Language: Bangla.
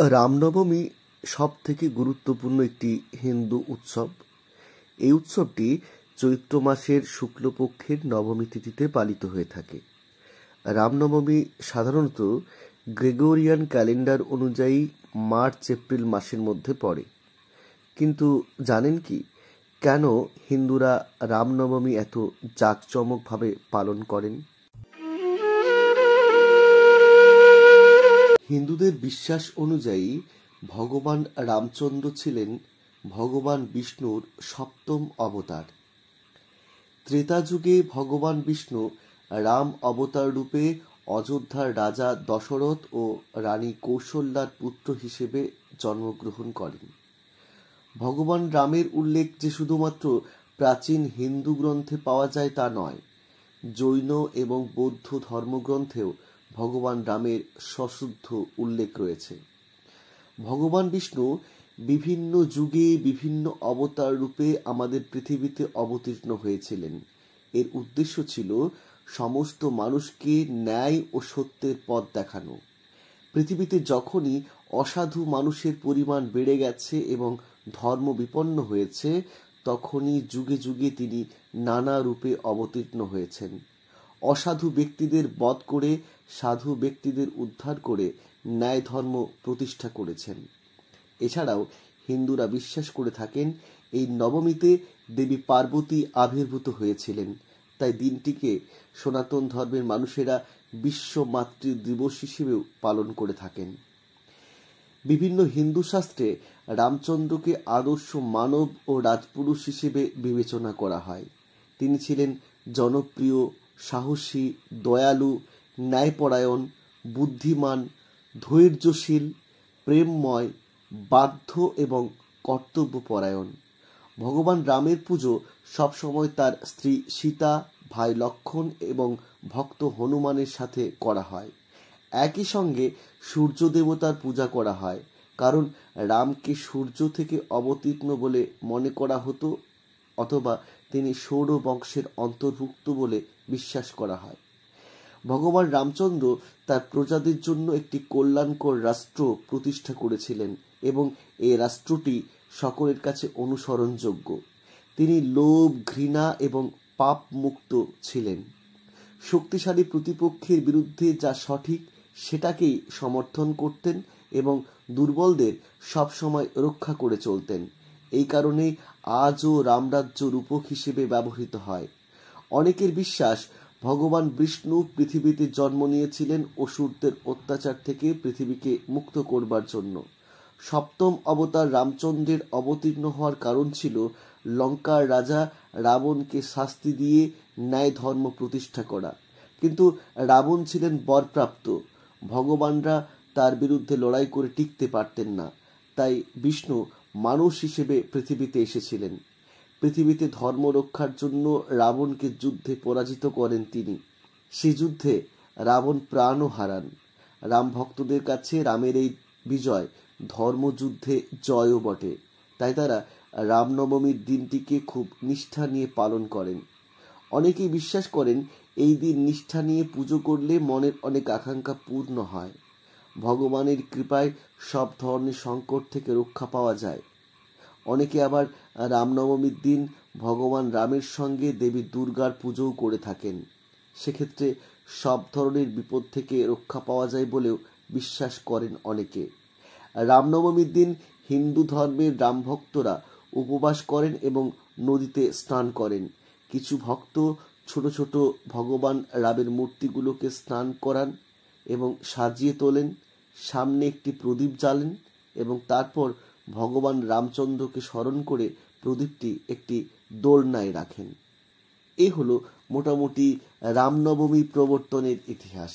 রামনবমী সবথেকে গুরুত্বপূর্ণ একটি হিন্দু উৎসব। এই উৎসবটি চৈত্র মাসের শুক্লপক্ষের নবমী তিথিতে পালিত হয়ে থাকে। রামনবমী সাধারণত গ্রেগরিয়ান ক্যালেন্ডার অনুযায়ী মার্চ-এপ্রিল মাসের মধ্যে পড়ে। কিন্তু জানেন কি, কেন হিন্দুরা রামনবমী এত জাঁকজমকভাবে পালন করেন? হিন্দুদের বিশ্বাস অনুযায়ী ভগবান রামচন্দ্র ছিলেন ভগবান বিষ্ণুর সপ্তম অবতার। ত্রেতা যুগে ভগবান বিষ্ণু রাম অবতার রূপে অযোধ্যার রাজা দশরথ ও রানী কৌশল্যার পুত্র হিসেবে জন্মগ্রহণ করেন। ভগবান রামের উল্লেখ যে শুধুমাত্র প্রাচীন হিন্দু গ্রন্থে পাওয়া যায় তা নয়, জৈন এবং বৌদ্ধ ধর্মগ্রন্থেও ভগবান রামের সশুদ্ধ উল্লেখ রয়েছে। ভগবান বিষ্ণু বিভিন্ন যুগে বিভিন্ন অবতার রূপে আমাদের পৃথিবীতে অবতীর্ণ হয়েছিলেন। এর উদ্দেশ্য ছিল সমস্ত মানুষকে ন্যায় ও সত্যের পথ দেখানো। পৃথিবীতে যখনই অসাধু মানুষের পরিমাণ বেড়ে গেছে এবং ধর্ম বিপন্ন হয়েছে, তখনই যুগে যুগে তিনি নানা রূপে অবতীর্ণ হয়েছেন। অসাধু ব্যক্তিদের বধ করে সাধু ব্যক্তিদের উদ্ধার করে ন্যায় ধর্ম প্রতিষ্ঠা করেছেন। এছাড়াও হিন্দুরা বিশ্বাস করে থাকেন এই নবমীতে দেবী পার্বতী আবির্ভূত হয়েছিলেন। তাই দিনটিকে সনাতন ধর্মের মানুষেরা বিশ্ব মাতৃ দিবস হিসেবেও পালন করে থাকেন। বিভিন্ন হিন্দু শাস্ত্রে রামচন্দ্রকে আদর্শ মানব ও রাজপুরুষ হিসেবে বিবেচনা করা হয়। তিনি ছিলেন জনপ্রিয়, সাহসী, দয়ালু, ন্যায়পরায়ণ, বুদ্ধিমান, ধৈর্যশীল, প্রেমময়, বাধ্য এবং কর্তব্যপরায়ণ। ভগবান রামের পুজো সবসময় তার স্ত্রী সীতা, ভাই লক্ষ্মণ এবং ভক্ত হনুমানের সাথে করা হয়। একই সঙ্গে সূর্য দেবতার পূজা করা হয়, কারণ রামকে সূর্য থেকে অবতীর্ণ বলে মনে করা হতো, অথবা তিনি সৌর বংশের অন্তর্ভুক্ত বলে বিশ্বাস করা হয়। ভগবান রামচন্দ্র তার প্রজাদের জন্য একটি কল্যাণকর রাষ্ট্র প্রতিষ্ঠা করেছিলেন এবং এই রাষ্ট্রটি সকলের কাছে অনুসরণযোগ্য। তিনি লোভ, ঘৃণা এবং পাপ মুক্ত ছিলেন। শক্তিশালী প্রতিপক্ষের বিরুদ্ধে যা সঠিক সেটাকেই সমর্থন করতেন এবং দুর্বলদের সবসময় রক্ষা করে চলতেন। এই কারণে আজও রামরাজ্য রূপক হিসেবে ব্যবহৃত হয়। অনেকের বিশ্বাস ভগবান বিষ্ণু পৃথিবীতে জন্ম নিয়েছিলেন অসুরদের অত্যাচার থেকে পৃথিবীকে মুক্ত করবার জন্য। সপ্তম অবতার রামচন্দ্রের অবতীর্ণ হওয়ার কারণ ছিল লঙ্কার রাজা রাবণকে শাস্তি দিয়ে ন্যায় ধর্ম প্রতিষ্ঠা করা। কিন্তু রাবণ ছিলেন বরপ্রাপ্ত, ভগবানরা তার বিরুদ্ধে লড়াই করে টিকতে পারতেন না। তাই বিষ্ণু মানুষ হিসেবে পৃথিবীতে এসেছিলেন। পৃথিবীতে ধর্ম রক্ষার জন্য রাবণকে যুদ্ধে পরাজিত করেন তিনি। সেই যুদ্ধে রাবণ প্রাণও হারান। রাম ভক্তদের কাছে রামের এই বিজয় ধর্মযুদ্ধে জয়ও বটে। তাই তারা রামনবমীর দিনটিকে খুব নিষ্ঠা নিয়ে পালন করেন। অনেকেই বিশ্বাস করেন এই দিন নিষ্ঠা নিয়ে পুজো করলে মনের অনেক আকাঙ্ক্ষা পূর্ণ হয়। ভগবানের কৃপায় সব ধরনের সংকট থেকে রক্ষা পাওয়া যায়। অনেকে আবার রামনবমীর দিন ভগবান রামের সঙ্গে দেবী দুর্গার পুজোও করে থাকেন। সেক্ষেত্রে সব ধরনের বিপদ থেকে রক্ষা পাওয়া যায় বলেও বিশ্বাস করেন অনেকে। রামনবমীর দিন হিন্দু ধর্মের রামভক্তরা উপবাস করেন এবং নদীতে স্নান করেন। কিছু ভক্ত ছোট ছোট ভগবান রামের মূর্তিগুলোকে স্নান করান এবং সাজিয়ে তোলেন, সামনে একটি প্রদীপ জ্বালেন এবং তারপর ভগবান রামচন্দ্রকে স্মরণ করে প্রদীপটি একটি দোলনায় রাখেন। এ হলো মোটামুটি রামনবমী প্রবর্তনের ইতিহাস।